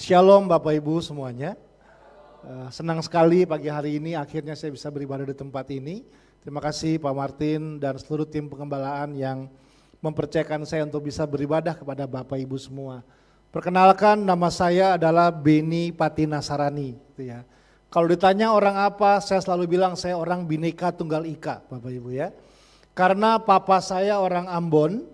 Shalom Bapak Ibu semuanya. Senang sekali pagi hari ini akhirnya saya bisa beribadah di tempat ini. Terima kasih Pak Martin dan seluruh tim pengembalaan yang mempercayakan saya untuk bisa beribadah kepada Bapak Ibu semua. Perkenalkan, nama saya adalah Beni Patinasarani. Gitu ya. Kalau ditanya orang apa, saya selalu bilang saya orang Bhinneka Tunggal Ika, Bapak Ibu ya. Karena papa saya orang Ambon,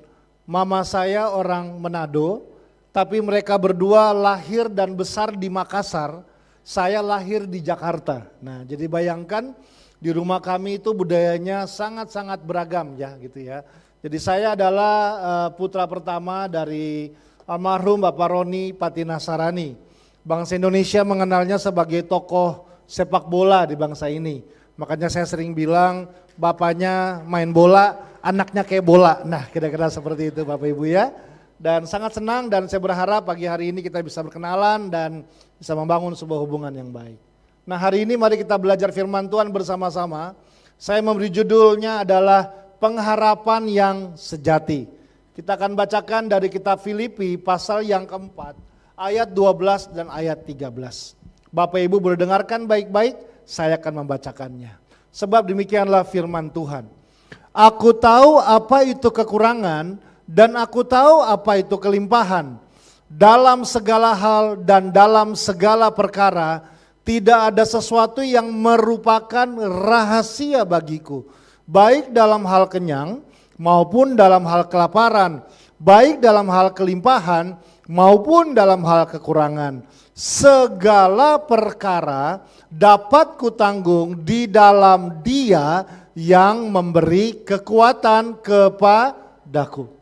mama saya orang Manado, tapi mereka berdua lahir dan besar di Makassar, saya lahir di Jakarta. Nah, jadi bayangkan di rumah kami itu budayanya sangat-sangat beragam ya gitu ya. Jadi saya adalah putra pertama dari almarhum Bapak Roni Patinasarani. Bangsa Indonesia mengenalnya sebagai tokoh sepak bola di bangsa ini. Makanya saya sering bilang bapaknya main bola, anaknya kayak bola. Nah, kira-kira seperti itu Bapak Ibu ya. Dan sangat senang dan saya berharap pagi hari ini kita bisa berkenalan dan bisa membangun sebuah hubungan yang baik. Nah, hari ini mari kita belajar firman Tuhan bersama-sama. Saya memberi judulnya adalah pengharapan yang sejati. Kita akan bacakan dari kitab Filipi pasal yang keempat, ayat 12 dan ayat 13. Bapak Ibu boleh dengarkan baik-baik, saya akan membacakannya. Sebab demikianlah firman Tuhan. Aku tahu apa itu kekurangan dan aku tahu apa itu kelimpahan. Dalam segala hal dan dalam segala perkara tidak ada sesuatu yang merupakan rahasia bagiku. Baik dalam hal kenyang maupun dalam hal kelaparan. Baik dalam hal kelimpahan maupun dalam hal kekurangan. Segala perkara dapat kutanggung di dalam Dia yang memberi kekuatan kepadaku.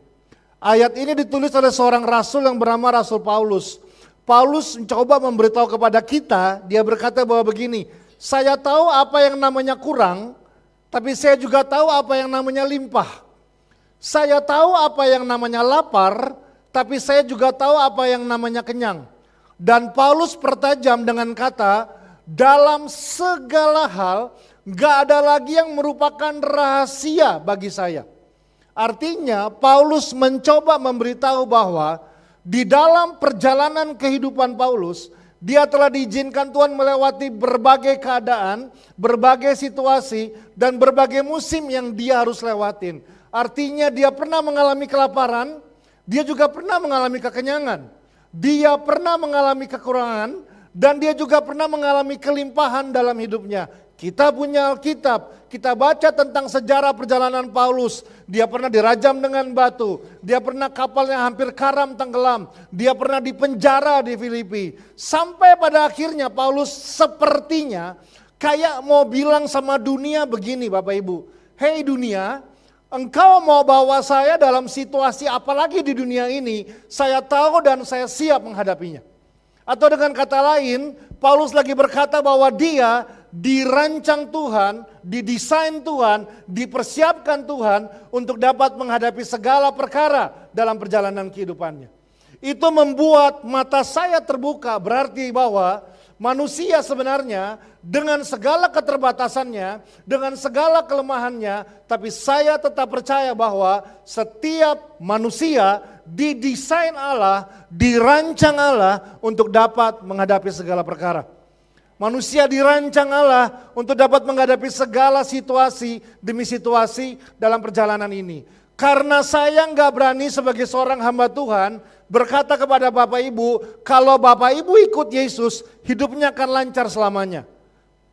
Ayat ini ditulis oleh seorang rasul yang bernama Rasul Paulus. Paulus mencoba memberitahu kepada kita, dia berkata bahwa begini, saya tahu apa yang namanya kurang, tapi saya juga tahu apa yang namanya limpah. Saya tahu apa yang namanya lapar, tapi saya juga tahu apa yang namanya kenyang. Dan Paulus pertajam dengan kata, dalam segala hal gak ada lagi yang merupakan rahasia bagi saya. Artinya Paulus mencoba memberitahu bahwa di dalam perjalanan kehidupan Paulus, dia telah diizinkan Tuhan melewati berbagai keadaan, berbagai situasi, dan berbagai musim yang dia harus lewatin. Artinya dia pernah mengalami kelaparan, dia juga pernah mengalami kekenyangan. Dia pernah mengalami kekurangan, dan dia juga pernah mengalami kelimpahan dalam hidupnya. Kita punya Alkitab, kita baca tentang sejarah perjalanan Paulus. Dia pernah dirajam dengan batu, dia pernah kapalnya hampir karam tenggelam, dia pernah dipenjara di Filipi. Sampai pada akhirnya Paulus sepertinya kayak mau bilang sama dunia begini Bapak Ibu. Hei dunia, engkau mau bawa saya dalam situasi apalagi di dunia ini, saya tahu dan saya siap menghadapinya. Atau dengan kata lain, Paulus lagi berkata bahwa dia dirancang Tuhan, didesain Tuhan, dipersiapkan Tuhan untuk dapat menghadapi segala perkara dalam perjalanan kehidupannya. Itu membuat mata saya terbuka, berarti bahwa manusia sebenarnya dengan segala keterbatasannya, dengan segala kelemahannya, tapi saya tetap percaya bahwa setiap manusia didesain Allah, dirancang Allah untuk dapat menghadapi segala perkara. Manusia dirancang Allah untuk dapat menghadapi segala situasi demi situasi dalam perjalanan ini. Karena saya nggak berani sebagai seorang hamba Tuhan berkata kepada Bapak Ibu, kalau Bapak Ibu ikut Yesus, hidupnya akan lancar selamanya.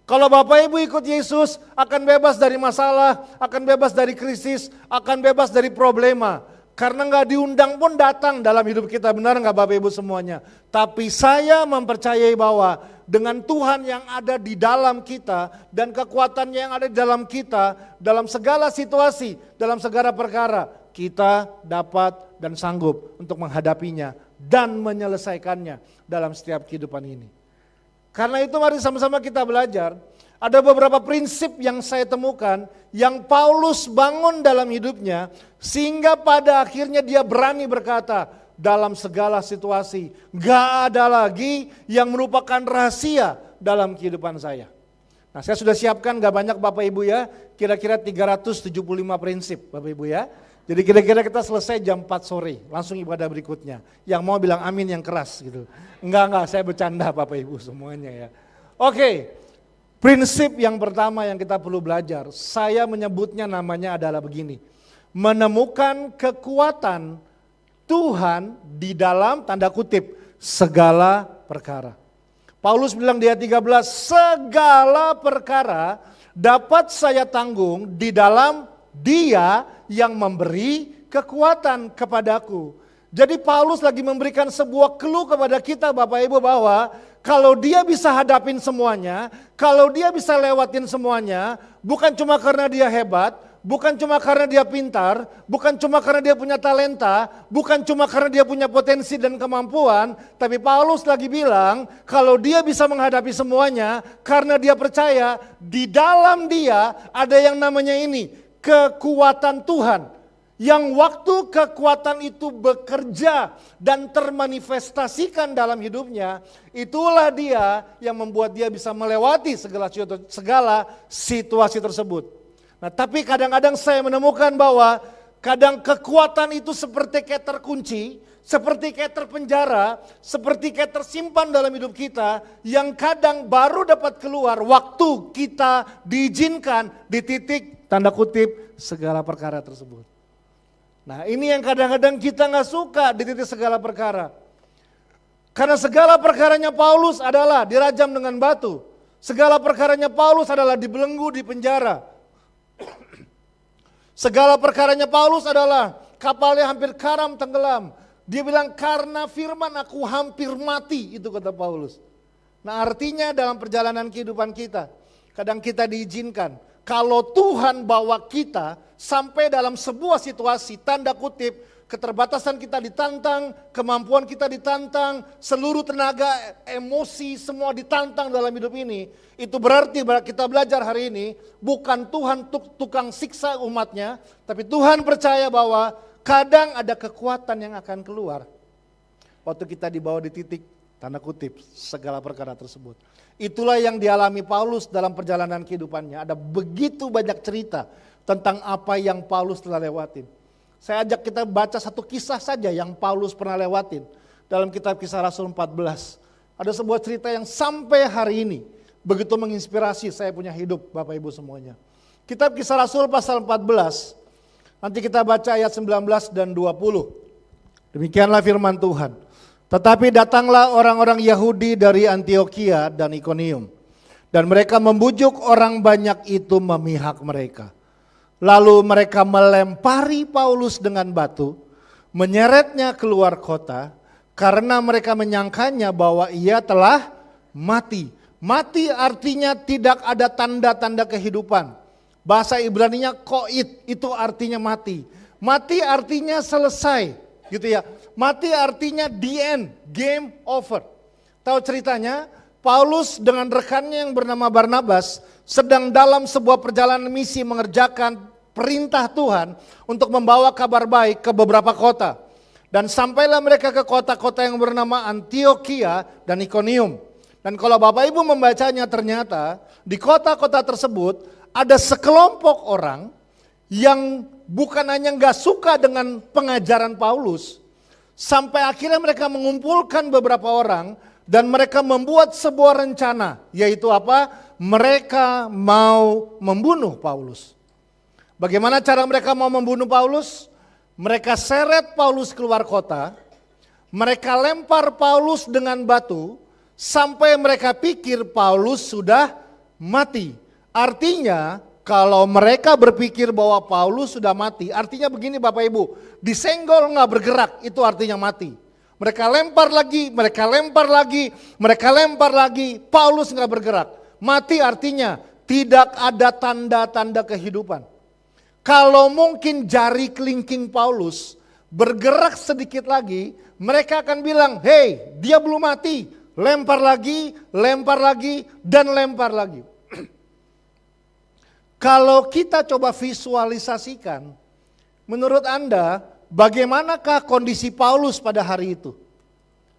Kalau Bapak Ibu ikut Yesus, akan bebas dari masalah, akan bebas dari krisis, akan bebas dari problema. Karena nggak diundang pun datang dalam hidup kita, benar nggak Bapak Ibu semuanya? Tapi saya mempercayai bahwa dengan Tuhan yang ada di dalam kita dan kekuatannya yang ada di dalam kita, dalam segala situasi, dalam segala perkara, kita dapat dan sanggup untuk menghadapinya dan menyelesaikannya dalam setiap kehidupan ini. Karena itu mari sama-sama kita belajar. Ada beberapa prinsip yang saya temukan yang Paulus bangun dalam hidupnya sehingga pada akhirnya dia berani berkata dalam segala situasi gak ada lagi yang merupakan rahasia dalam kehidupan saya. Nah, saya sudah siapkan gak banyak Bapak Ibu ya, kira-kira 375 prinsip Bapak Ibu ya. Jadi kira-kira kita selesai jam 4 sore, langsung ibadah berikutnya. Yang mau bilang amin yang keras gitu. Enggak, saya bercanda Bapak Ibu semuanya ya. Oke, prinsip yang pertama yang kita perlu belajar, saya menyebutnya namanya adalah begini. Menemukan kekuatan Tuhan di dalam tanda kutip segala perkara. Paulus bilang di ayat 13, segala perkara dapat saya tanggung di dalam Dia yang memberi kekuatan kepadaku. Jadi Paulus lagi memberikan sebuah clue kepada kita Bapak Ibu bahwa kalau dia bisa hadapin semuanya, kalau dia bisa lewatin semuanya, bukan cuma karena dia hebat, bukan cuma karena dia pintar, bukan cuma karena dia punya talenta, bukan cuma karena dia punya potensi dan kemampuan, tapi Paulus lagi bilang kalau dia bisa menghadapi semuanya karena dia percaya di dalam dia ada yang namanya ini, kekuatan Tuhan. Yang waktu kekuatan itu bekerja dan termanifestasikan dalam hidupnya, itulah dia yang membuat dia bisa melewati segala situasi tersebut. Nah, tapi kadang-kadang saya menemukan bahwa kadang kekuatan itu seperti kayak terkunci, seperti kayak terpenjara, seperti kayak tersimpan dalam hidup kita, yang kadang baru dapat keluar waktu kita diizinkan di titik tanda kutip segala perkara tersebut. Nah, ini yang kadang-kadang kita nggak suka di titik segala perkara. Karena segala perkaranya Paulus adalah dirajam dengan batu. Segala perkaranya Paulus adalah dibelenggu di penjara. Segala perkaranya Paulus adalah kapalnya hampir karam tenggelam. Dia bilang karena firman aku hampir mati, itu kata Paulus. Nah, artinya dalam perjalanan kehidupan kita, kadang kita diizinkan. Kalau Tuhan bawa kita sampai dalam sebuah situasi, tanda kutip, keterbatasan kita ditantang, kemampuan kita ditantang, seluruh tenaga, emosi, semua ditantang dalam hidup ini. Itu berarti kita belajar hari ini, bukan Tuhan tukang siksa umatnya, tapi Tuhan percaya bahwa kadang ada kekuatan yang akan keluar. Waktu kita dibawa di titik, tanda kutip, segala perkara tersebut. Itulah yang dialami Paulus dalam perjalanan kehidupannya. Ada begitu banyak cerita tentang apa yang Paulus telah lewatin. Saya ajak kita baca satu kisah saja yang Paulus pernah lewatin. Dalam kitab Kisah Rasul 14. Ada sebuah cerita yang sampai hari ini begitu menginspirasi saya punya hidup Bapak Ibu semuanya. Kitab Kisah Rasul pasal 14. Nanti kita baca ayat 19 dan 20. Demikianlah firman Tuhan. Tetapi datanglah orang-orang Yahudi dari Antiokhia dan Ikonium. Dan mereka membujuk orang banyak itu memihak mereka. Lalu mereka melempari Paulus dengan batu, menyeretnya keluar kota, karena mereka menyangkanya bahwa ia telah mati. Mati artinya tidak ada tanda-tanda kehidupan. Bahasa Ibraninya koit, itu artinya mati. Mati artinya selesai, gitu ya. Mati artinya the end, game over. Tahu ceritanya? Paulus dengan rekannya yang bernama Barnabas sedang dalam sebuah perjalanan misi mengerjakan perintah Tuhan untuk membawa kabar baik ke beberapa kota. Dan sampailah mereka ke kota-kota yang bernama Antiokhia dan Ikonium. Dan kalau Bapak Ibu membacanya ternyata di kota-kota tersebut ada sekelompok orang yang bukan hanya gak suka dengan pengajaran Paulus. Sampai akhirnya mereka mengumpulkan beberapa orang dan mereka membuat sebuah rencana. Yaitu apa? Mereka mau membunuh Paulus. Bagaimana cara mereka mau membunuh Paulus? Mereka seret Paulus keluar kota. Mereka lempar Paulus dengan batu. Sampai mereka pikir Paulus sudah mati. Artinya kalau mereka berpikir bahwa Paulus sudah mati, artinya begini Bapak Ibu, disenggol nggak bergerak, itu artinya mati. Mereka lempar lagi, mereka lempar lagi, mereka lempar lagi, Paulus nggak bergerak. Mati artinya tidak ada tanda-tanda kehidupan. Kalau mungkin jari kelingking Paulus bergerak sedikit lagi, mereka akan bilang, hey dia belum mati, lempar lagi, dan lempar lagi. Kalau kita coba visualisasikan, menurut Anda bagaimanakah kondisi Paulus pada hari itu?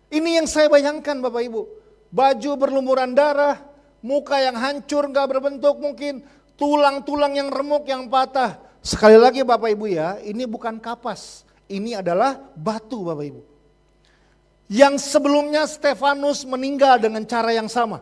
Ini yang saya bayangkan Bapak Ibu. Baju berlumuran darah, muka yang hancur gak berbentuk mungkin, tulang-tulang yang remuk yang patah, Sekali lagi Bapak Ibu ya, ini bukan kapas, ini adalah batu Bapak Ibu. Yang sebelumnya Stefanus meninggal dengan cara yang sama.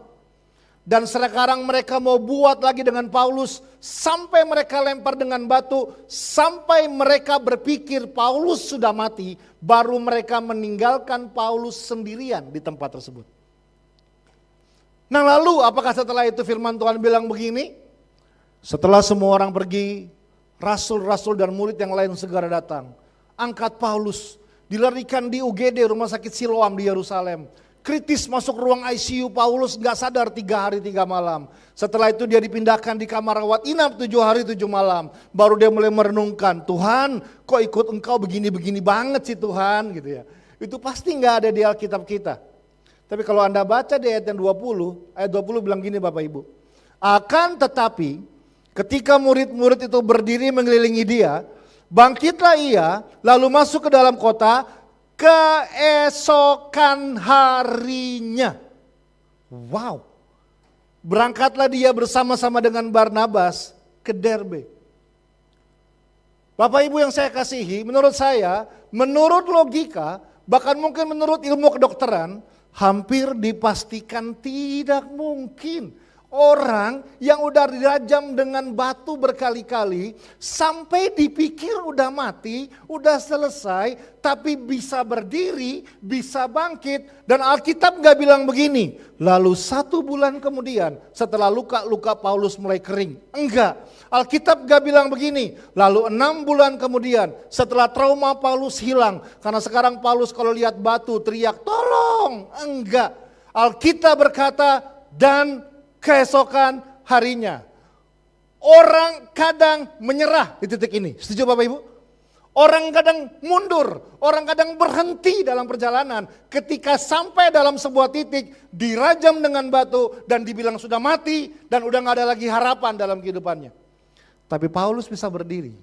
Dan sekarang mereka mau buat lagi dengan Paulus, sampai mereka lempar dengan batu, sampai mereka berpikir Paulus sudah mati, baru mereka meninggalkan Paulus sendirian di tempat tersebut. Nah lalu apakah setelah itu firman Tuhan bilang begini? Setelah semua orang pergi, rasul-rasul dan murid yang lain segera datang. Angkat Paulus, dilarikan di UGD Rumah Sakit Siloam di Yerusalem. Kritis masuk ruang ICU, Paulus gak sadar 3 hari 3 malam. Setelah itu dia dipindahkan di kamar rawat inap 7 hari 7 malam. Baru dia mulai merenungkan, Tuhan kok ikut engkau begini-begini banget sih Tuhan gitu ya. Itu pasti gak ada di Alkitab kita. Tapi kalau Anda baca di ayat yang 20, ayat 20 bilang gini Bapak Ibu. Akan tetapi ketika murid-murid itu berdiri mengelilingi dia, bangkitlah ia lalu masuk ke dalam kota. Keesokan harinya, wow, berangkatlah dia bersama-sama dengan Barnabas ke Derbe. Bapak Ibu yang saya kasihi, menurut saya, menurut logika, bahkan mungkin menurut ilmu kedokteran, hampir dipastikan tidak mungkin orang yang udah dirajam dengan batu berkali-kali sampai dipikir udah mati, udah selesai, tapi bisa berdiri, bisa bangkit. Dan Alkitab gak bilang begini, lalu 1 bulan kemudian setelah luka-luka Paulus mulai kering. Enggak, Alkitab gak bilang begini, lalu 6 bulan kemudian setelah trauma Paulus hilang. Karena sekarang Paulus kalau lihat batu teriak tolong. Enggak, Alkitab berkata dan keesokan harinya. Orang kadang menyerah di titik ini. Setuju Bapak Ibu? Orang kadang mundur, orang kadang berhenti dalam perjalanan ketika sampai dalam sebuah titik dirajam dengan batu dan dibilang sudah mati dan udah gak ada lagi harapan dalam kehidupannya. Tapi Paulus bisa berdiri.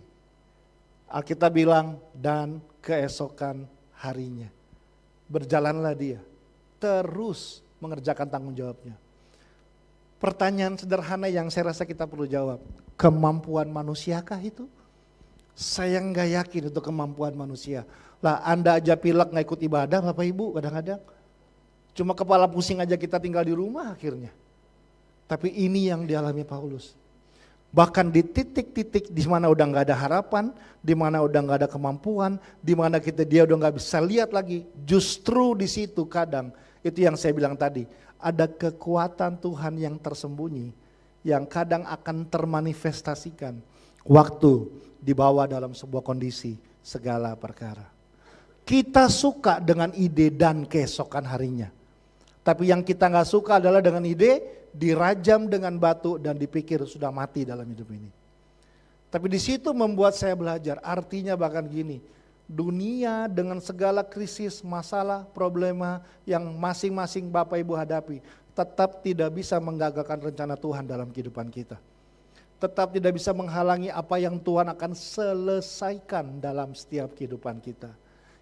Alkitab bilang dan keesokan harinya. Berjalanlah dia terus mengerjakan tanggung jawabnya. Pertanyaan sederhana yang saya rasa kita perlu jawab. Kemampuan manusiakah itu? Saya nggak yakin itu kemampuan manusia. Lah Anda aja pilek nggak ikut ibadah Bapak Ibu kadang-kadang. Cuma kepala pusing aja kita tinggal di rumah akhirnya. Tapi ini yang dialami Paulus. Bahkan di titik-titik di mana udah nggak ada harapan, di mana udah nggak ada kemampuan, di mana dia udah nggak bisa lihat lagi. Justru di situ kadang itu yang saya bilang tadi. Ada kekuatan Tuhan yang tersembunyi yang kadang akan termanifestasikan waktu dibawa dalam sebuah kondisi segala perkara. Kita suka dengan ide dan keesokan harinya. Tapi yang kita gak suka adalah dengan ide dirajam dengan batu dan dipikir sudah mati dalam hidup ini. Tapi di situ membuat saya belajar, artinya bahkan gini, dunia dengan segala krisis, masalah, problema yang masing-masing Bapak Ibu hadapi, tetap tidak bisa menggagalkan rencana Tuhan dalam kehidupan kita. Tetap tidak bisa menghalangi apa yang Tuhan akan selesaikan dalam setiap kehidupan kita.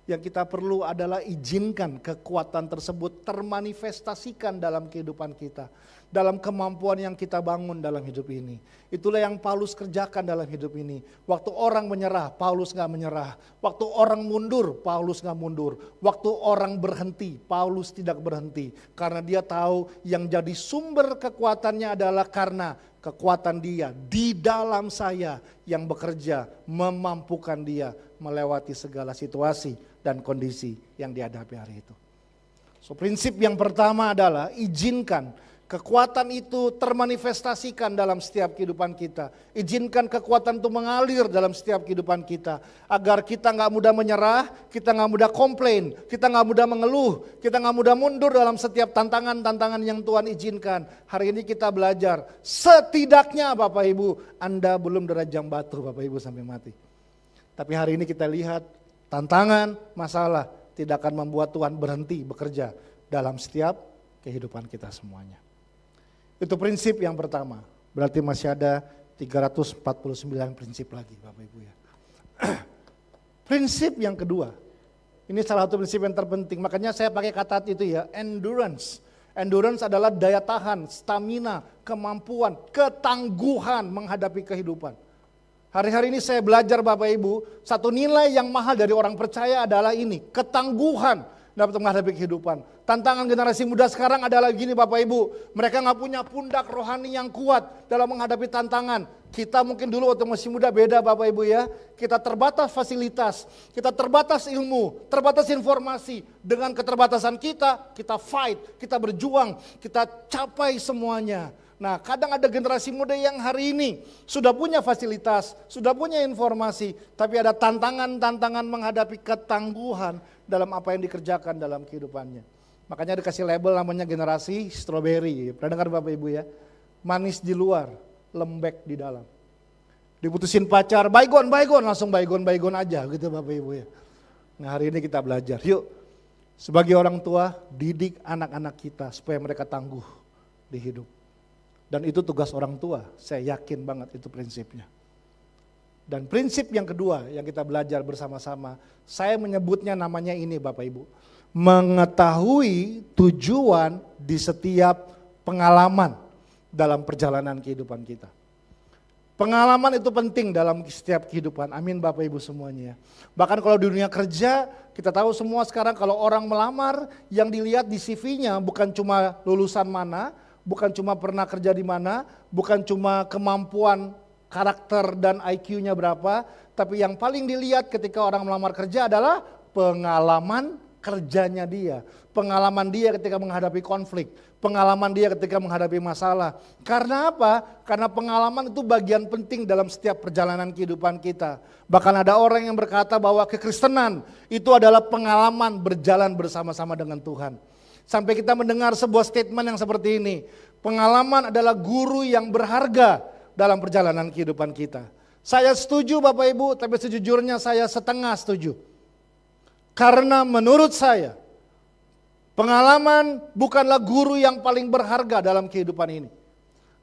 Yang kita perlu adalah izinkan kekuatan tersebut termanifestasikan dalam kehidupan kita. Dalam kemampuan yang kita bangun dalam hidup ini. Itulah yang Paulus kerjakan dalam hidup ini. Waktu orang menyerah, Paulus gak menyerah. Waktu orang mundur, Paulus gak mundur. Waktu orang berhenti, Paulus tidak berhenti. Karena dia tahu yang jadi sumber kekuatannya adalah karena kekuatan dia di dalam saya yang bekerja memampukan dia melewati segala situasi dan kondisi yang dihadapi hari itu. So prinsip yang pertama adalah izinkan kekuatan itu termanifestasikan dalam setiap kehidupan kita. Izinkan kekuatan itu mengalir dalam setiap kehidupan kita. Agar kita gak mudah menyerah, kita gak mudah komplain, kita gak mudah mengeluh, kita gak mudah mundur dalam setiap tantangan-tantangan yang Tuhan izinkan. Hari ini kita belajar, setidaknya Bapak Ibu, Anda belum dirajam batu Bapak Ibu sampai mati. Tapi hari ini kita lihat tantangan, masalah tidak akan membuat Tuhan berhenti bekerja dalam setiap kehidupan kita semuanya. Itu prinsip yang pertama. Berarti masih ada 349 prinsip lagi Bapak Ibu ya. Prinsip yang kedua. Ini salah satu prinsip yang terpenting. Makanya saya pakai kata itu ya, endurance. Endurance adalah daya tahan, stamina, kemampuan, ketangguhan menghadapi kehidupan. Hari-hari ini saya belajar Bapak Ibu, satu nilai yang mahal dari orang percaya adalah ini, ketangguhan dapat menghadapi kehidupan. Tantangan generasi muda sekarang adalah gini Bapak Ibu, mereka nggak punya pundak rohani yang kuat dalam menghadapi tantangan. Kita mungkin dulu waktu masih muda beda Bapak Ibu ya, kita terbatas fasilitas, kita terbatas ilmu, terbatas informasi. Dengan keterbatasan kita fight, kita berjuang, kita capai semuanya. Nah, kadang ada generasi muda yang hari ini sudah punya fasilitas, sudah punya informasi, tapi ada tantangan-tantangan menghadapi ketangguhan dalam apa yang dikerjakan dalam kehidupannya. Makanya dikasih label namanya generasi strawberry. Pernah dengar Bapak Ibu ya? Manis di luar, lembek di dalam. Diputusin pacar, baygon, langsung baygon aja gitu Bapak Ibu ya. Nah, hari ini kita belajar, yuk sebagai orang tua didik anak-anak kita supaya mereka tangguh di hidup. Dan itu tugas orang tua, saya yakin banget itu prinsipnya. Dan prinsip yang kedua yang kita belajar bersama-sama, saya menyebutnya namanya ini Bapak Ibu. Mengetahui tujuan di setiap pengalaman dalam perjalanan kehidupan kita. Pengalaman itu penting dalam setiap kehidupan, amin Bapak Ibu semuanya. Bahkan kalau di dunia kerja, kita tahu semua sekarang kalau orang melamar, yang dilihat di CV-nya bukan cuma lulusan mana, bukan cuma pernah kerja di mana, bukan cuma kemampuan karakter dan IQ-nya berapa, tapi yang paling dilihat ketika orang melamar kerja adalah pengalaman kerjanya dia. Pengalaman dia ketika menghadapi konflik, pengalaman dia ketika menghadapi masalah. Karena apa? Karena pengalaman itu bagian penting dalam setiap perjalanan kehidupan kita. Bahkan ada orang yang berkata bahwa kekristenan itu adalah pengalaman berjalan bersama-sama dengan Tuhan. Sampai kita mendengar sebuah statement yang seperti ini. Pengalaman adalah guru yang berharga dalam perjalanan kehidupan kita. Saya setuju Bapak Ibu, tapi sejujurnya saya setengah setuju. Karena menurut saya, pengalaman bukanlah guru yang paling berharga dalam kehidupan ini.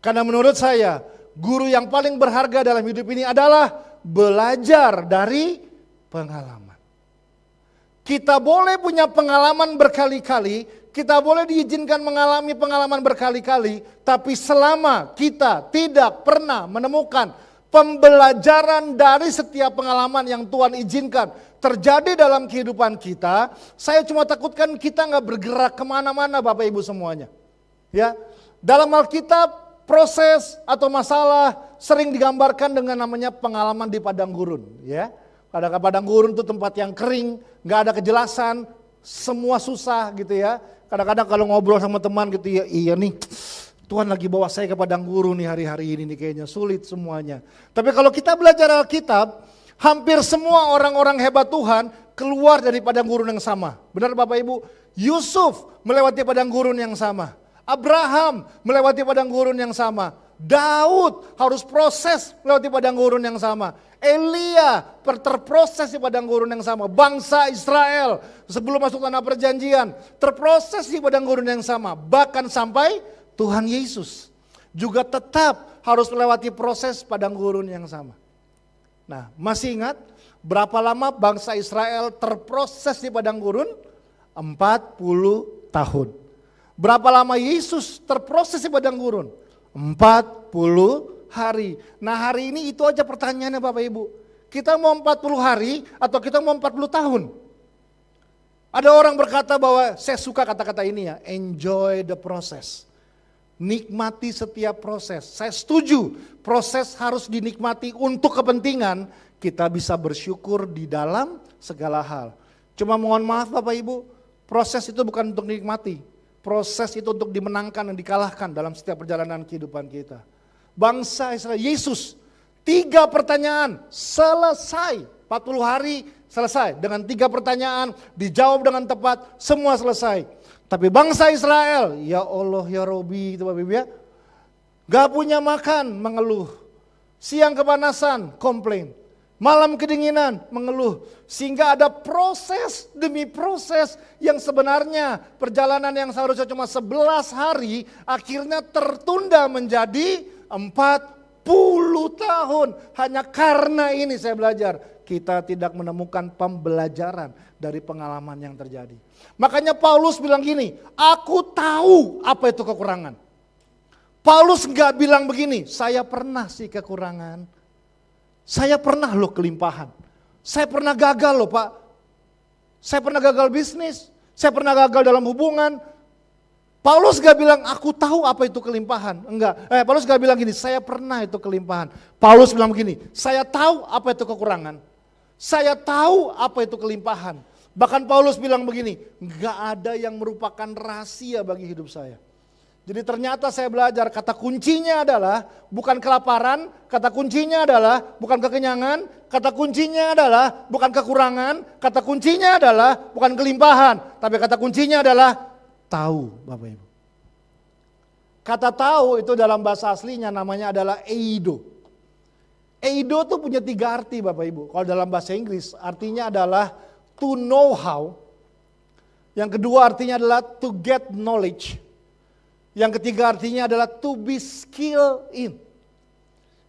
Karena menurut saya, guru yang paling berharga dalam hidup ini adalah belajar dari pengalaman. Kita boleh punya pengalaman berkali-kali, kita boleh diizinkan mengalami pengalaman berkali-kali, tapi selama kita tidak pernah menemukan pembelajaran dari setiap pengalaman yang Tuhan izinkan terjadi dalam kehidupan kita, saya cuma takutkan kita nggak bergerak kemana-mana Bapak Ibu semuanya. Ya, dalam Alkitab proses atau masalah sering digambarkan dengan namanya pengalaman di padang gurun. Ya, kadang-kadang padang gurun itu tempat yang kering, nggak ada kejelasan, semua susah gitu ya. Kadang-kadang kalau ngobrol sama teman gitu ya, iya nih Tuhan lagi bawa saya ke padang gurun nih hari-hari ini nih kayaknya sulit semuanya. Tapi kalau kita belajar Alkitab, hampir semua orang-orang hebat Tuhan keluar dari padang gurun yang sama. Benar Bapak Ibu? Yusuf melewati padang gurun yang sama. Abraham melewati padang gurun yang sama. Daud harus proses melewati padang gurun yang sama. Elia terproses di padang gurun yang sama. Bangsa Israel sebelum masuk tanah perjanjian terproses di padang gurun yang sama. Bahkan sampai Tuhan Yesus juga tetap harus melewati proses padang gurun yang sama. Nah, masih ingat berapa lama bangsa Israel terproses di padang gurun? 40 tahun. Berapa lama Yesus terproses di padang gurun? 40 hari. Nah, hari ini itu aja pertanyaannya Bapak Ibu. Kita mau 40 hari atau kita mau 40 tahun? Ada orang berkata bahwa saya suka kata-kata ini ya, enjoy the process. Nikmati setiap proses. Saya setuju, proses harus dinikmati untuk kepentingan kita bisa bersyukur di dalam segala hal. Cuma mohon maaf Bapak Ibu, proses itu bukan untuk dinikmati. Proses itu untuk dimenangkan dan dikalahkan dalam setiap perjalanan kehidupan kita. Bangsa Israel, Yesus, 3 pertanyaan selesai, 40 hari selesai. Dengan 3 pertanyaan dijawab dengan tepat, semua selesai. Tapi bangsa Israel, ya Allah ya Robi, itu Bapak Ibu ya, gak punya makan, mengeluh. Siang kepanasan, komplain. Malam kedinginan, mengeluh. Sehingga ada proses demi proses yang sebenarnya perjalanan yang seharusnya cuma 11 hari, akhirnya tertunda menjadi 40 tahun. Hanya karena ini saya belajar, kita tidak menemukan pembelajaran dari pengalaman yang terjadi. Makanya Paulus bilang gini, aku tahu apa itu kekurangan. Paulus enggak bilang begini, saya pernah sih kekurangan. Saya pernah loh kelimpahan. Saya pernah gagal loh Pak. Saya pernah gagal bisnis. Saya pernah gagal dalam hubungan. Paulus gak bilang, aku tahu apa itu kelimpahan. Enggak, Paulus gak bilang gini, saya pernah itu kelimpahan. Paulus bilang begini, saya tahu apa itu kekurangan. Saya tahu apa itu kelimpahan. Bahkan Paulus bilang begini, gak ada yang merupakan rahasia bagi hidup saya. Jadi ternyata saya belajar kata kuncinya adalah bukan kelaparan, kata kuncinya adalah bukan kekenyangan, kata kuncinya adalah bukan kekurangan, kata kuncinya adalah bukan kelimpahan, tapi kata kuncinya adalah tahu, Bapak Ibu. Kata tahu itu dalam bahasa aslinya namanya adalah eido. Eido tuh punya 3 arti Bapak Ibu. Kalau dalam bahasa Inggris artinya adalah to know how. Yang kedua artinya adalah to get knowledge. Yang ketiga artinya adalah to be skilled in.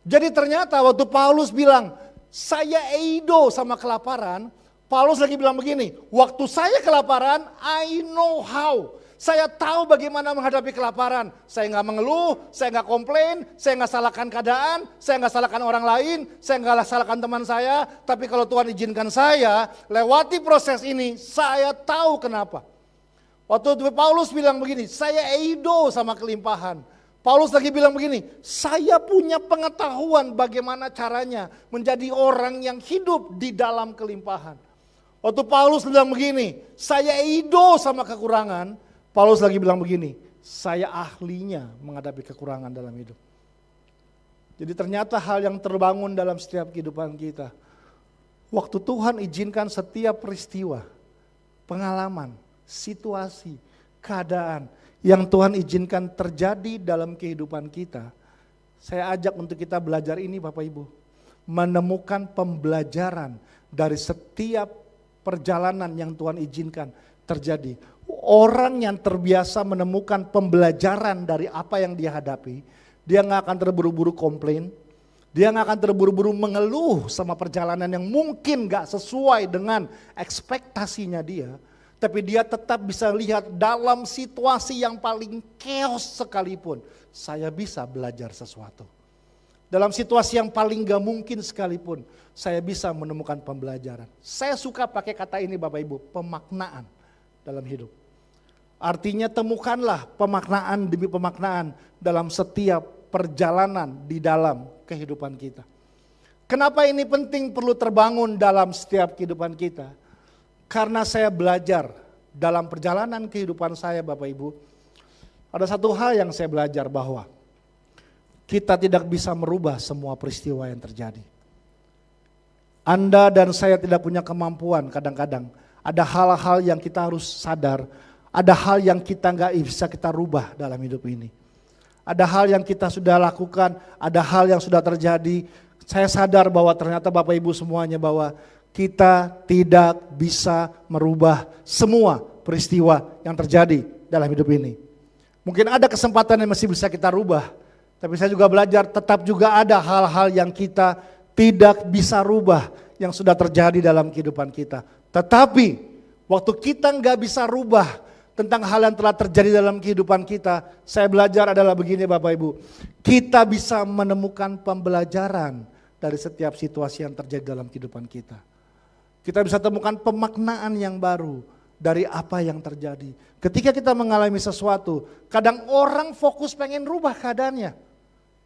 Jadi ternyata waktu Paulus bilang, saya eido sama kelaparan, Paulus lagi bilang begini, waktu saya kelaparan, I know how. Saya tahu bagaimana menghadapi kelaparan. Saya nggak mengeluh, saya nggak komplain, saya nggak salahkan keadaan, saya nggak salahkan orang lain, saya nggak salahkan teman saya. Tapi kalau Tuhan izinkan saya lewati proses ini, saya tahu kenapa. Waktu Paulus bilang begini, saya eido sama kelimpahan. Paulus lagi bilang begini, saya punya pengetahuan bagaimana caranya menjadi orang yang hidup di dalam kelimpahan. Waktu Paulus bilang begini, saya eido sama kekurangan. Paulus lagi bilang begini, saya ahlinya menghadapi kekurangan dalam hidup. Jadi ternyata hal yang terbangun dalam setiap kehidupan kita. Waktu Tuhan izinkan setiap peristiwa, pengalaman, situasi, keadaan yang Tuhan izinkan terjadi dalam kehidupan kita. Saya ajak untuk kita belajar ini Bapak Ibu. Menemukan pembelajaran dari setiap perjalanan yang Tuhan izinkan terjadi. Orang yang terbiasa menemukan pembelajaran dari apa yang dia hadapi, dia gak akan terburu-buru komplain, dia gak akan terburu-buru mengeluh sama perjalanan yang mungkin gak sesuai dengan ekspektasinya dia, tapi dia tetap bisa lihat dalam situasi yang paling chaos sekalipun, saya bisa belajar sesuatu. Dalam situasi yang paling gak mungkin sekalipun, saya bisa menemukan pembelajaran. Saya suka pakai kata ini Bapak Ibu, pemaknaan dalam hidup. Artinya temukanlah pemaknaan demi pemaknaan dalam setiap perjalanan di dalam kehidupan kita. Kenapa ini penting perlu terbangun dalam setiap kehidupan kita? Karena saya belajar dalam perjalanan kehidupan saya Bapak Ibu, ada satu hal yang saya belajar bahwa kita tidak bisa merubah semua peristiwa yang terjadi. Anda dan saya tidak punya kemampuan kadang-kadang. Ada hal-hal yang kita harus sadar, ada hal yang kita nggak bisa kita rubah dalam hidup ini. Ada hal yang kita sudah lakukan, ada hal yang sudah terjadi. Saya sadar bahwa ternyata Bapak Ibu semuanya bahwa kita tidak bisa merubah semua peristiwa yang terjadi dalam hidup ini. Mungkin ada kesempatan yang masih bisa kita rubah, tapi saya juga belajar tetap juga ada hal-hal yang kita tidak bisa rubah yang sudah terjadi dalam kehidupan kita. Tetapi waktu kita nggak bisa rubah tentang hal yang telah terjadi dalam kehidupan kita, saya belajar adalah begini Bapak Ibu, kita bisa menemukan pembelajaran dari setiap situasi yang terjadi dalam kehidupan kita. Kita bisa temukan pemaknaan yang baru dari apa yang terjadi. Ketika kita mengalami sesuatu, kadang orang fokus pengen rubah keadaannya.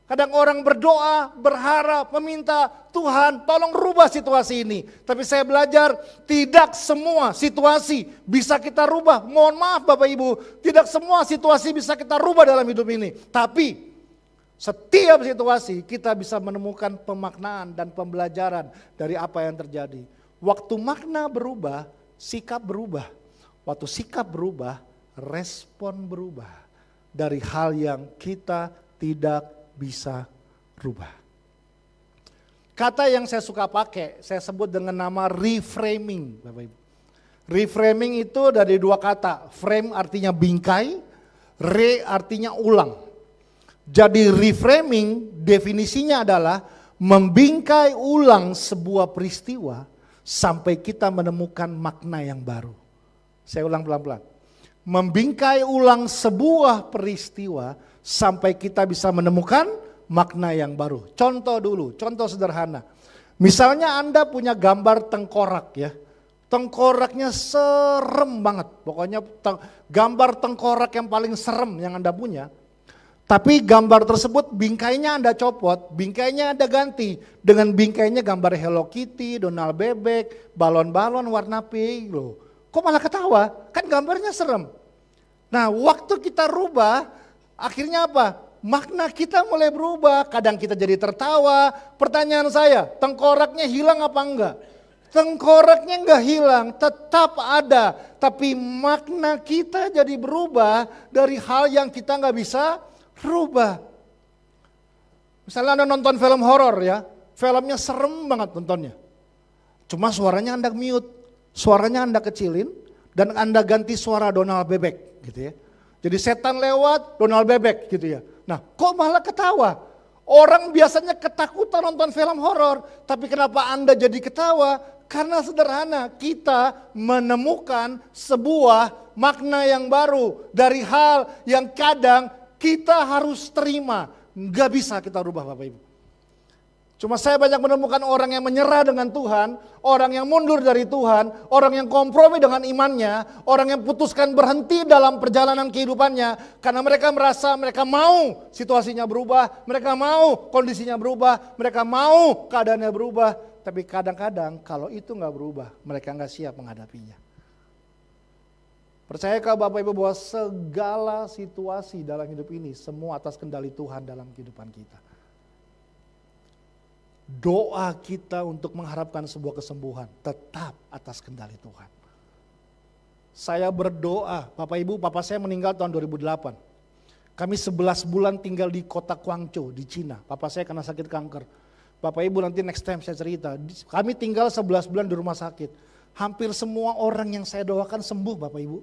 Kadang orang berdoa, berharap, meminta Tuhan tolong rubah situasi ini. Tapi saya belajar tidak semua situasi bisa kita rubah. Mohon maaf Bapak Ibu, tidak semua situasi bisa kita rubah dalam hidup ini. Tapi setiap situasi kita bisa menemukan pemaknaan dan pembelajaran dari apa yang terjadi. Waktu makna berubah, sikap berubah. Waktu sikap berubah, respon berubah. Dari hal yang kita tidak bisa rubah. Kata yang saya suka pakai, saya sebut dengan nama reframing, Bapak Ibu. Reframing itu dari 2 kata, frame artinya bingkai, re artinya ulang. Jadi reframing definisinya adalah membingkai ulang sebuah peristiwa sampai kita menemukan makna yang baru. Saya ulang pelan-pelan. Membingkai ulang sebuah peristiwa sampai kita bisa menemukan makna yang baru. Contoh dulu, contoh sederhana. Misalnya Anda punya gambar tengkorak ya. Tengkoraknya serem banget. Pokoknya gambar tengkorak yang paling serem yang Anda punya. Tapi gambar tersebut bingkainya Anda copot, bingkainya Anda ganti. Dengan bingkainya gambar Hello Kitty, Donald Bebek, balon-balon warna pink loh. Kok malah ketawa? Kan gambarnya serem. Nah waktu kita rubah, akhirnya apa? Makna kita mulai berubah. Kadang kita jadi tertawa. Pertanyaan saya, tengkoraknya hilang apa enggak? Tengkoraknya enggak hilang, tetap ada. Tapi makna kita jadi berubah dari hal yang kita enggak bisa rubah. Misalnya Anda nonton film horor ya, filmnya serem banget nontonnya. Cuma suaranya Anda mute, suaranya Anda kecilin, dan Anda ganti suara Donald Bebek gitu ya. Jadi setan lewat, Donald Bebek gitu ya. Nah kok malah ketawa? Orang biasanya ketakutan nonton film horor, tapi kenapa Anda jadi ketawa? Karena sederhana, kita menemukan sebuah makna yang baru dari hal yang kadang kita harus terima. Nggak bisa kita rubah Bapak Ibu. Cuma saya banyak menemukan orang yang menyerah dengan Tuhan, orang yang mundur dari Tuhan, orang yang kompromi dengan imannya, orang yang putuskan berhenti dalam perjalanan kehidupannya karena mereka merasa mereka mau situasinya berubah, mereka mau kondisinya berubah, mereka mau keadaannya berubah, tapi kadang-kadang kalau itu nggak berubah, mereka nggak siap menghadapinya. Percayakah Bapak Ibu bahwa segala situasi dalam hidup ini semua atas kendali Tuhan dalam kehidupan kita? Doa kita untuk mengharapkan sebuah kesembuhan tetap atas kendali Tuhan. Saya berdoa, Bapak Ibu, Papa saya meninggal tahun 2008. Kami 11 bulan tinggal di kota Guangzhou di Cina. Papa saya kena sakit kanker. Bapak Ibu nanti next time saya cerita. Kami tinggal 11 bulan di rumah sakit. Hampir semua orang yang saya doakan sembuh Bapak Ibu.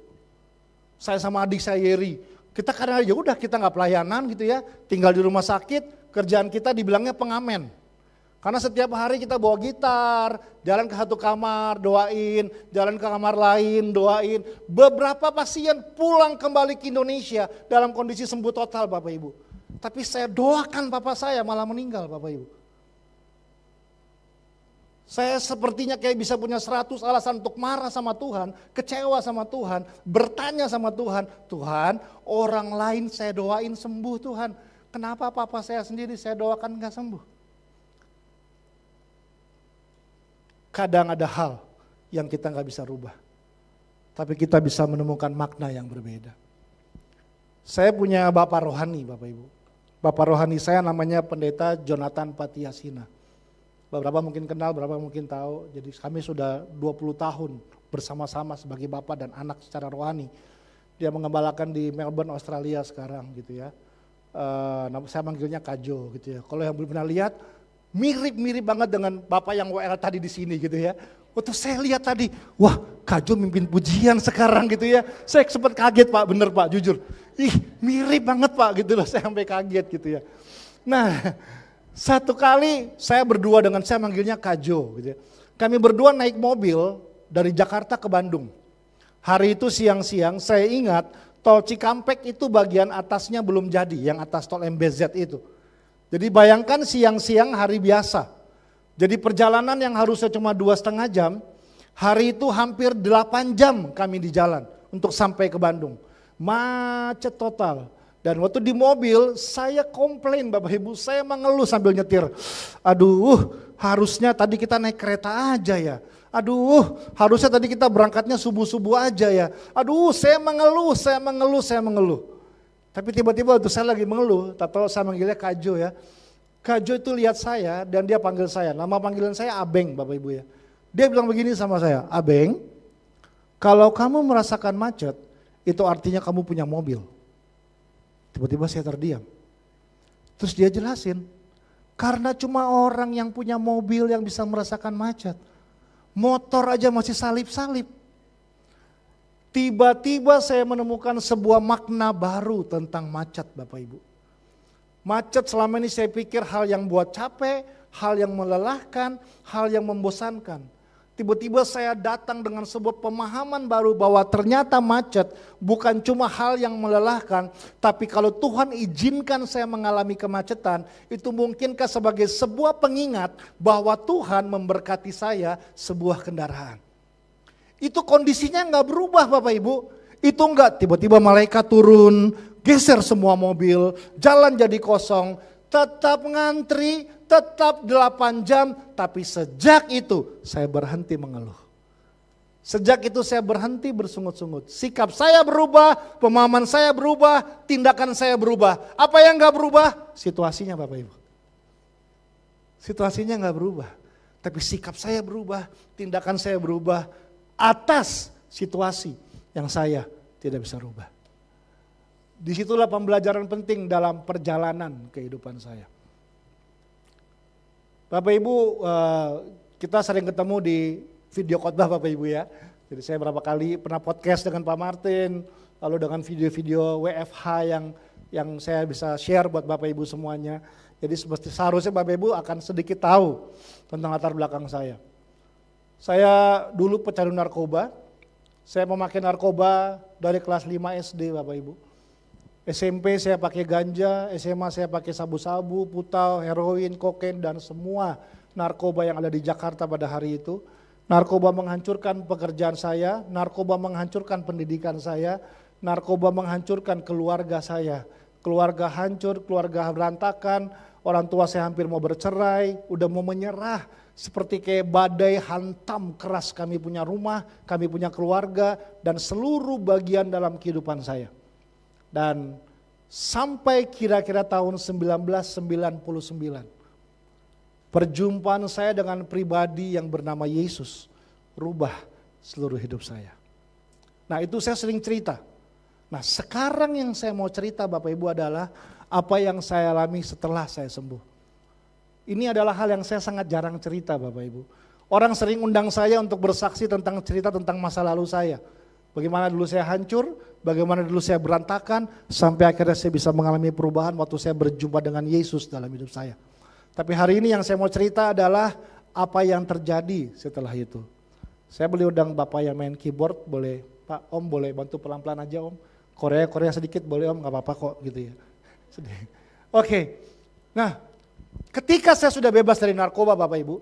Saya sama adik saya Yeri. Kita kadang aja udah kita nggak pelayanan gitu ya. Tinggal di rumah sakit, kerjaan kita dibilangnya pengamen. Karena setiap hari kita bawa gitar, jalan ke satu kamar, doain, jalan ke kamar lain, doain. Beberapa pasien pulang kembali ke Indonesia dalam kondisi sembuh total Bapak Ibu. Tapi saya doakan papa saya malah meninggal Bapak Ibu. Saya sepertinya kayak bisa punya 100 alasan untuk marah sama Tuhan, kecewa sama Tuhan, bertanya sama Tuhan. Tuhan, orang lain saya doain sembuh Tuhan. Kenapa papa saya sendiri saya doakan gak sembuh? Kadang ada hal yang kita nggak bisa rubah, tapi kita bisa menemukan makna yang berbeda. Saya punya bapak rohani Bapak Ibu. Bapak rohani saya namanya Pendeta Jonathan Patiasina. Beberapa mungkin kenal, beberapa mungkin tahu. Jadi kami sudah 20 tahun bersama-sama sebagai bapak dan anak secara rohani. Dia mengembalakan di Melbourne, Australia sekarang gitu ya. Saya manggilnya Kajo gitu ya. Kalau yang belum pernah lihat, mirip-mirip banget dengan bapak yang WL tadi di sini gitu ya. Waktu saya lihat tadi, wah Kajo mimpin pujian sekarang gitu ya. Saya sempat kaget Pak, bener Pak, jujur. Ih mirip banget Pak gitu loh, saya sampai kaget gitu ya. Nah satu kali saya berdua dengan saya manggilnya Kajo gitu ya. Kami berdua naik mobil dari Jakarta ke Bandung. Hari itu siang-siang saya ingat tol Cikampek itu bagian atasnya belum jadi, yang atas tol MBZ itu. Jadi bayangkan siang-siang hari biasa. Jadi perjalanan yang harusnya cuma 2,5 jam, hari itu hampir 8 jam kami di jalan untuk sampai ke Bandung. Macet total. Dan waktu di mobil saya komplain Bapak Ibu, saya mengeluh sambil nyetir. Aduh harusnya tadi kita naik kereta aja ya. Aduh harusnya tadi kita berangkatnya subuh-subuh aja ya. Aduh saya mengeluh. Tapi tiba-tiba waktu saya lagi mengeluh, tahu saya manggilnya Kajo ya. Kajo itu lihat saya dan dia panggil saya, nama panggilan saya Abeng Bapak Ibu ya. Dia bilang begini sama saya, Abeng, kalau kamu merasakan macet, itu artinya kamu punya mobil. Tiba-tiba saya terdiam. Terus dia jelasin, karena cuma orang yang punya mobil yang bisa merasakan macet. Motor aja masih salip-salip. Tiba-tiba saya menemukan sebuah makna baru tentang macet Bapak Ibu. Macet selama ini saya pikir hal yang buat capek, hal yang melelahkan, hal yang membosankan. Tiba-tiba saya datang dengan sebuah pemahaman baru bahwa ternyata macet bukan cuma hal yang melelahkan, tapi kalau Tuhan izinkan saya mengalami kemacetan, itu mungkinkah sebagai sebuah pengingat bahwa Tuhan memberkati saya sebuah kendaraan. Itu kondisinya nggak berubah Bapak Ibu. Itu enggak tiba-tiba malaikat turun, geser semua mobil, jalan jadi kosong, tetap ngantri, tetap 8 jam, tapi sejak itu saya berhenti mengeluh. Sejak itu saya berhenti bersungut-sungut. Sikap saya berubah, pemahaman saya berubah, tindakan saya berubah. Apa yang gak berubah? Situasinya Bapak Ibu. Situasinya gak berubah, tapi sikap saya berubah, tindakan saya berubah atas situasi yang saya tidak bisa rubah. Disitulah pembelajaran penting dalam perjalanan kehidupan saya. Bapak Ibu, kita sering ketemu di video khotbah Bapak Ibu ya. Jadi saya berapa kali pernah podcast dengan Pak Martin, lalu dengan video-video WFH yang saya bisa share buat Bapak Ibu semuanya. Jadi seharusnya Bapak Ibu akan sedikit tahu tentang latar belakang saya. Saya dulu pecandu narkoba, saya memakai narkoba dari kelas 5 SD Bapak Ibu. SMP saya pakai ganja, SMA saya pakai sabu-sabu, putau, heroin, kokain, dan semua narkoba yang ada di Jakarta pada hari itu. Narkoba menghancurkan pekerjaan saya, narkoba menghancurkan pendidikan saya, narkoba menghancurkan keluarga saya. Keluarga hancur, keluarga berantakan, orang tua saya hampir mau bercerai, udah mau menyerah. Seperti kayak badai hantam keras kami punya rumah, kami punya keluarga, dan seluruh bagian dalam kehidupan saya. Dan sampai kira-kira tahun 1999, perjumpaan saya dengan pribadi yang bernama Yesus rubah seluruh hidup saya. Nah itu saya sering cerita. Nah sekarang yang saya mau cerita Bapak Ibu adalah apa yang saya alami setelah saya sembuh. Ini adalah hal yang saya sangat jarang cerita Bapak Ibu. Orang sering undang saya untuk bersaksi tentang cerita tentang masa lalu saya. Bagaimana dulu saya hancur, bagaimana dulu saya berantakan, sampai akhirnya saya bisa mengalami perubahan waktu saya berjumpa dengan Yesus dalam hidup saya. Tapi hari ini yang saya mau cerita adalah apa yang terjadi setelah itu. Saya boleh undang Bapak yang main keyboard, boleh Pak Om boleh bantu pelan-pelan aja Om. Korea sedikit boleh Om, gak apa-apa kok gitu ya. Oke. Nah ketika saya sudah bebas dari narkoba Bapak Ibu,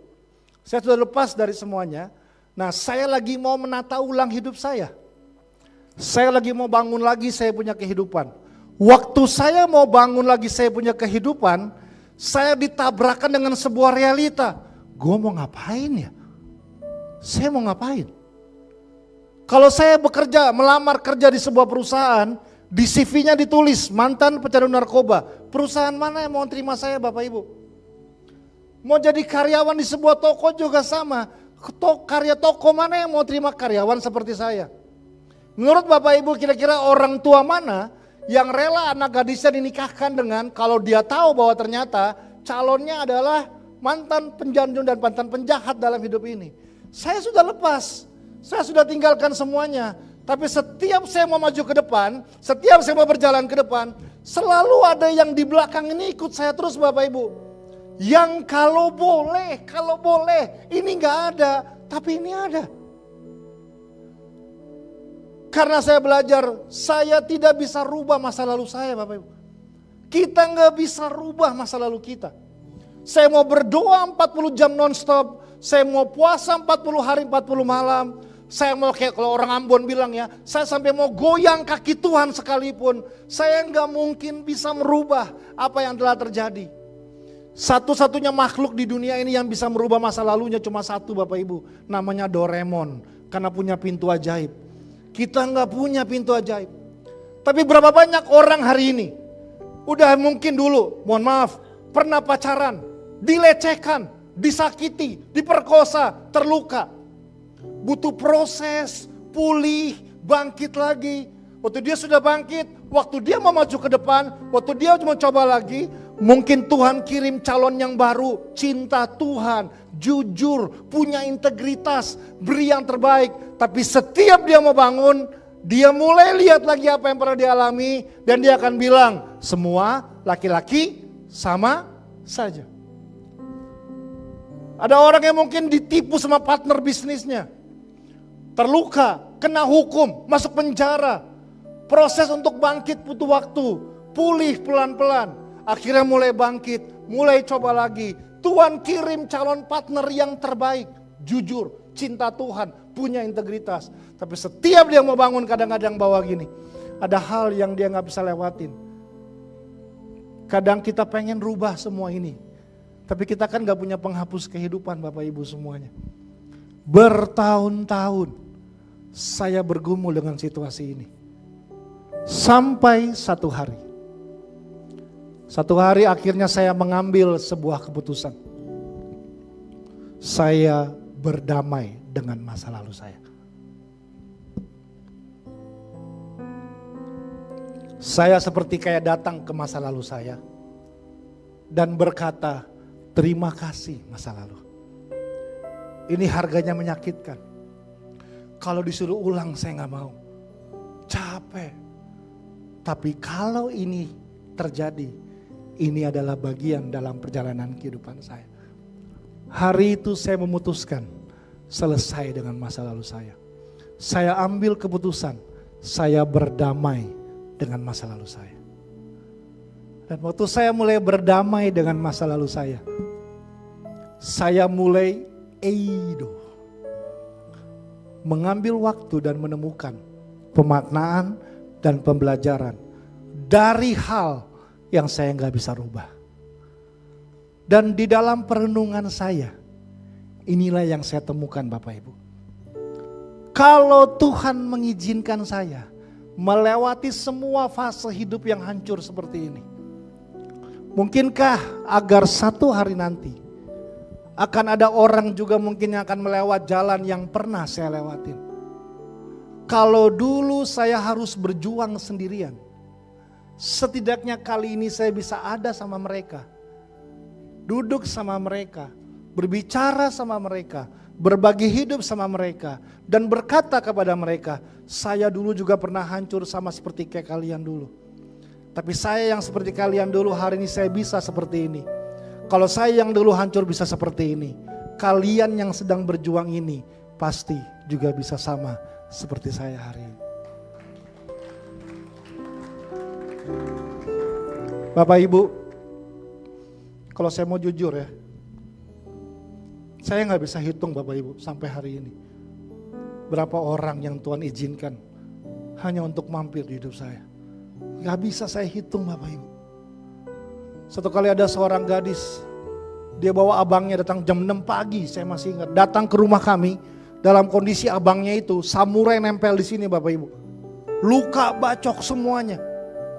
saya sudah lepas dari semuanya. Nah saya lagi mau menata ulang hidup saya. Saya lagi mau bangun lagi saya punya kehidupan. Waktu saya mau bangun lagi saya punya kehidupan, saya ditabrakan dengan sebuah realita. Gue mau ngapain ya? Saya mau ngapain? Kalau saya bekerja, melamar kerja di sebuah perusahaan, di CV-nya ditulis mantan pecandu narkoba. Perusahaan mana yang mau terima saya Bapak Ibu? Mau jadi karyawan di sebuah toko juga sama. Karya toko mana yang mau terima karyawan seperti saya? Menurut Bapak Ibu kira-kira orang tua mana yang rela anak gadisnya dinikahkan dengan kalau dia tahu bahwa ternyata calonnya adalah mantan penjanjung dan mantan penjahat dalam hidup ini. Saya sudah lepas, saya sudah tinggalkan semuanya. Tapi setiap saya mau maju ke depan, setiap saya mau berjalan ke depan, selalu ada yang di belakang ini ikut saya terus Bapak Ibu. Yang kalau boleh, ini gak ada, tapi ini ada. Karena saya belajar, saya tidak bisa rubah masa lalu saya Bapak Ibu. Kita gak bisa rubah masa lalu kita. Saya mau berdoa 40 jam nonstop, saya mau puasa 40 hari 40 malam. Saya mau kayak kalau orang Ambon bilang ya, saya sampai mau goyang kaki Tuhan sekalipun. Saya gak mungkin bisa merubah apa yang telah terjadi. Satu-satunya makhluk di dunia ini yang bisa merubah masa lalunya cuma satu Bapak Ibu. Namanya Doraemon, karena punya pintu ajaib. Kita nggak punya pintu ajaib. Tapi berapa banyak orang hari ini udah mungkin dulu, mohon maaf, pernah pacaran, dilecehkan, disakiti, diperkosa, terluka. Butuh proses, pulih, bangkit lagi. Waktu dia sudah bangkit, waktu dia mau maju ke depan, waktu dia mau coba lagi, mungkin Tuhan kirim calon yang baru, cinta Tuhan, jujur, punya integritas, beri yang terbaik. Tapi setiap dia mau bangun, dia mulai lihat lagi apa yang pernah dia alami, dan dia akan bilang, semua laki-laki sama saja. Ada orang yang mungkin ditipu sama partner bisnisnya. Terluka, kena hukum, masuk penjara. Proses untuk bangkit butuh waktu. Pulih pelan-pelan. Akhirnya mulai bangkit, mulai coba lagi. Tuhan kirim calon partner yang terbaik. Jujur, cinta Tuhan, punya integritas. Tapi setiap dia mau bangun kadang-kadang bawa gini. Ada hal yang dia gak bisa lewatin. Kadang kita pengen rubah semua ini. Tapi kita kan gak punya penghapus kehidupan Bapak Ibu semuanya. Bertahun-tahun saya bergumul dengan situasi ini. Sampai satu hari akhirnya saya mengambil sebuah keputusan. Saya berdamai dengan masa lalu saya. Saya seperti kayak datang ke masa lalu saya dan berkata, terima kasih masa lalu. Ini harganya menyakitkan. Kalau disuruh ulang saya gak mau. Capek. Tapi kalau ini terjadi, ini adalah bagian dalam perjalanan kehidupan saya. Hari itu saya memutuskan selesai dengan masa lalu saya. Saya ambil keputusan, saya berdamai dengan masa lalu saya. Dan waktu saya mulai berdamai dengan masa lalu saya mulai mengambil waktu dan menemukan pemaknaan dan pembelajaran dari hal yang saya nggak bisa rubah. Dan di dalam perenungan saya, inilah yang saya temukan Bapak Ibu. Kalau Tuhan mengizinkan saya melewati semua fase hidup yang hancur seperti ini, mungkinkah agar satu hari nanti akan ada orang juga mungkin yang akan melewati jalan yang pernah saya lewatin. Kalau dulu saya harus berjuang sendirian, setidaknya kali ini saya bisa ada sama mereka. Duduk sama mereka, berbicara sama mereka, berbagi hidup sama mereka, dan berkata kepada mereka, saya dulu juga pernah hancur sama seperti kayak kalian dulu. Tapi saya yang seperti kalian dulu hari ini saya bisa seperti ini. Kalau saya yang dulu hancur bisa seperti ini, kalian yang sedang berjuang ini pasti juga bisa sama seperti saya hari ini. Bapak Ibu, kalau saya mau jujur ya, saya gak bisa hitung Bapak Ibu sampai hari ini berapa orang yang Tuhan izinkan hanya untuk mampir di hidup saya. Gak bisa saya hitung Bapak Ibu. Satu kali ada seorang gadis, dia bawa abangnya datang jam 6 pagi, saya masih ingat. Datang ke rumah kami dalam kondisi abangnya itu samurai nempel di sini Bapak Ibu. Luka bacok semuanya.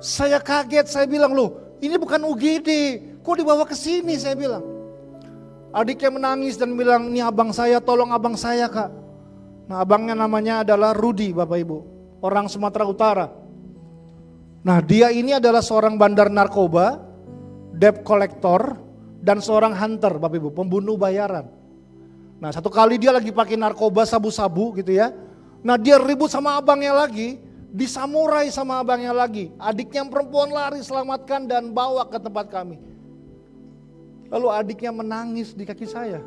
Saya kaget, saya bilang, loh ini bukan UGD, kok dibawa ke sini, saya bilang. Adiknya menangis dan bilang, ini abang saya, tolong abang saya Kak. Nah abangnya namanya adalah Rudi Bapak Ibu, orang Sumatera Utara. Nah dia ini adalah seorang bandar narkoba, debt collector, dan seorang hunter Bapak Ibu, pembunuh bayaran. Nah satu kali dia lagi pakai narkoba sabu-sabu gitu ya. Nah dia ribut sama abangnya lagi, disamurai sama abangnya lagi. Adiknya yang perempuan lari selamatkan dan bawa ke tempat kami. Lalu adiknya menangis di kaki saya.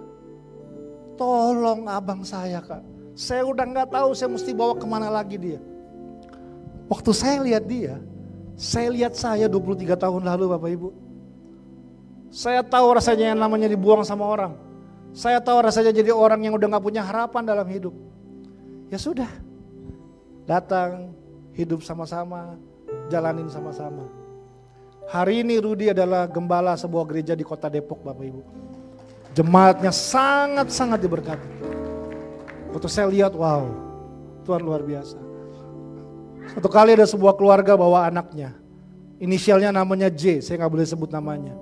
Tolong abang saya Kak, saya udah gak tahu saya mesti bawa kemana lagi dia. Waktu saya lihat dia, saya lihat saya 23 tahun lalu Bapak Ibu. Saya tahu rasanya yang namanya dibuang sama orang. Saya tahu rasanya jadi orang yang udah gak punya harapan dalam hidup. Ya sudah, datang, hidup sama-sama, jalanin sama-sama. Hari ini Rudi adalah gembala sebuah gereja di kota Depok Bapak Ibu. Jemaatnya sangat-sangat diberkati. Waktu saya lihat, wow, Tuhan luar biasa. Satu kali ada sebuah keluarga bawa anaknya. Inisialnya namanya J, saya gak boleh sebut namanya.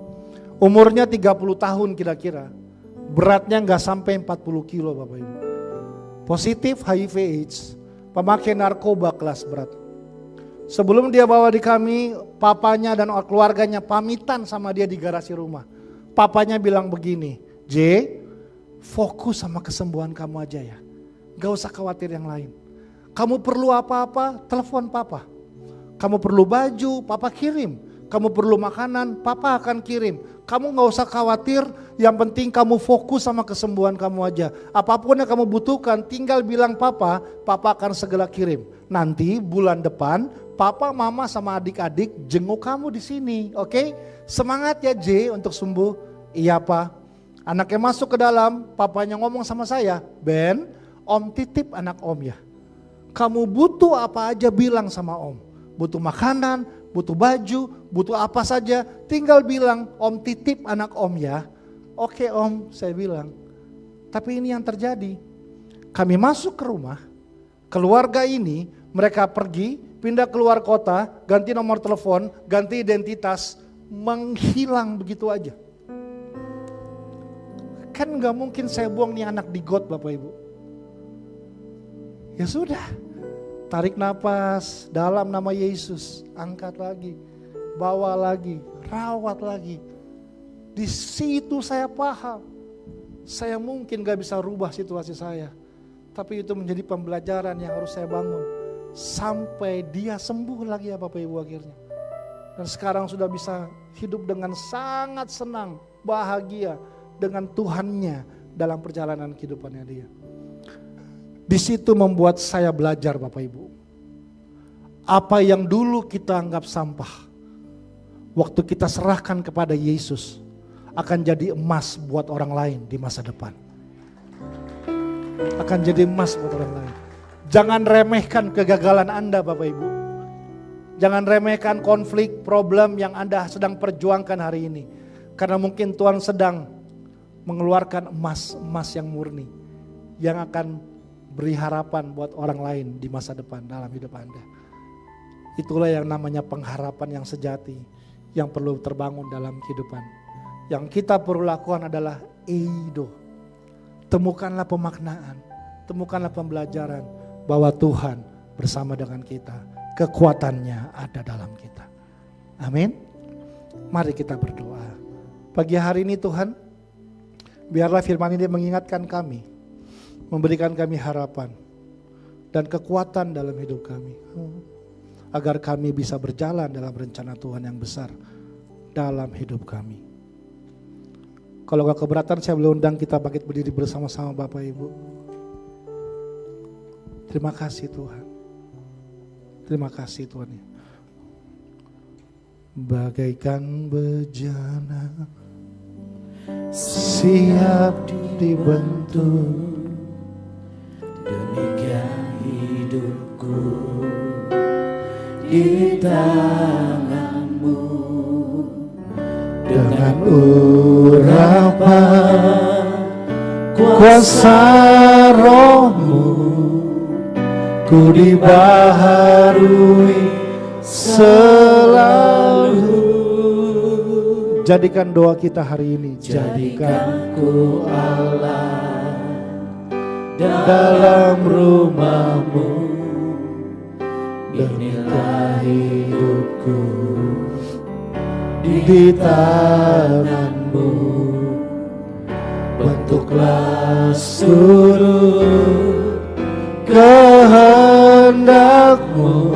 Umurnya 30 tahun kira-kira. Beratnya gak sampai 40 kilo Bapak Ibu. Positif HIV AIDS, pemakai narkoba kelas berat. Sebelum dia bawa di kami, papanya dan keluarganya pamitan sama dia di garasi rumah. Papanya bilang begini, J, fokus sama kesembuhan kamu aja ya. Gak usah khawatir yang lain. Kamu perlu apa-apa, telepon papa. Kamu perlu baju, papa kirim. kamu perlu makanan, Papa akan kirim. Kamu gak usah khawatir, yang penting kamu fokus sama kesembuhan kamu aja. Apapun yang kamu butuhkan, tinggal bilang Papa, Papa akan segera kirim. Nanti bulan depan, Papa, Mama sama adik-adik jenguk kamu di sini, oke? Semangat ya J untuk sembuh. Iya Pak. Anaknya masuk ke dalam, papanya ngomong sama saya, Ben, Om titip anak Om ya. Kamu butuh apa aja bilang sama Om. Butuh makanan, butuh baju, butuh apa saja, tinggal bilang Om titip anak Om ya. Oke Om, saya bilang. Tapi ini yang terjadi. Kami masuk ke rumah, keluarga ini mereka pergi, pindah keluar kota, ganti nomor telepon, ganti identitas, menghilang begitu aja. Kan gak mungkin saya buang nih anak di got Bapak Ibu. Ya sudah, tarik napas dalam nama Yesus, angkat lagi, bawa lagi, rawat lagi. Di situ saya paham, saya mungkin gak bisa rubah situasi saya. Tapi itu menjadi pembelajaran yang harus saya bangun. Sampai dia sembuh lagi ya Bapak Ibu akhirnya. Dan sekarang sudah bisa hidup dengan sangat senang, bahagia dengan Tuhannya dalam perjalanan kehidupannya dia. Di situ membuat saya belajar Bapak Ibu. Apa yang dulu kita anggap sampah, waktu kita serahkan kepada Yesus, akan jadi emas buat orang lain di masa depan. Akan jadi emas buat orang lain. Jangan remehkan kegagalan Anda Bapak Ibu. Jangan remehkan konflik, problem yang Anda sedang perjuangkan hari ini. Karena mungkin Tuhan sedang mengeluarkan emas yang murni. Yang akan beri harapan buat orang lain di masa depan dalam hidup Anda. Itulah yang namanya pengharapan yang sejati yang perlu terbangun dalam kehidupan. Yang kita perlu lakukan adalah eido. Temukanlah pemaknaan, temukanlah pembelajaran bahwa Tuhan bersama dengan kita. Kekuatannya ada dalam kita. Amin. Mari kita berdoa. Pagi hari ini Tuhan, biarlah firman ini mengingatkan kami, memberikan kami harapan dan kekuatan dalam hidup kami. Agar kami bisa berjalan dalam rencana Tuhan yang besar dalam hidup kami. Kalau gak keberatan saya boleh undang kita bangkit berdiri bersama-sama Bapak Ibu. Terima kasih Tuhan. Terima kasih Tuhan. Bagaikan bejana siap dibentuk, demikian hidupku di tangan-Mu. Dengan urapan kuasa Roh-Mu, ku dibaharui selalu. Jadikan doa kita hari ini. Jadikan ku Allah dalam rumah-Mu. Inilah hidupku di tangan-Mu. Bentuklah seluruh kehendak-Mu.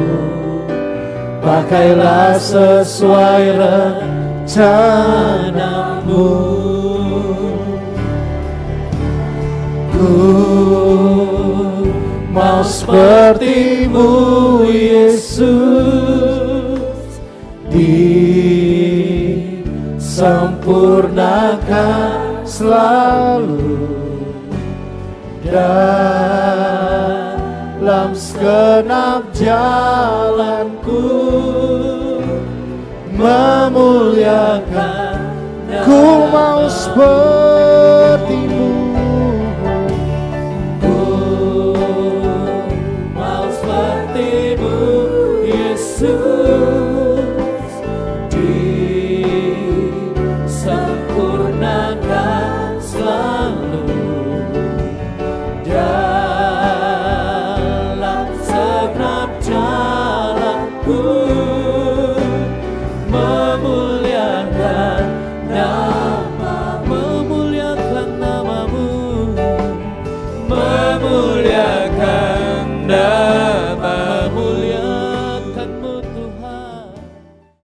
Pakailah sesuai rencana-Mu. Ku mau seperti-Mu Yesus, disempurnakan selalu dalam segenap jalanku, memuliakan. Ku mau seperti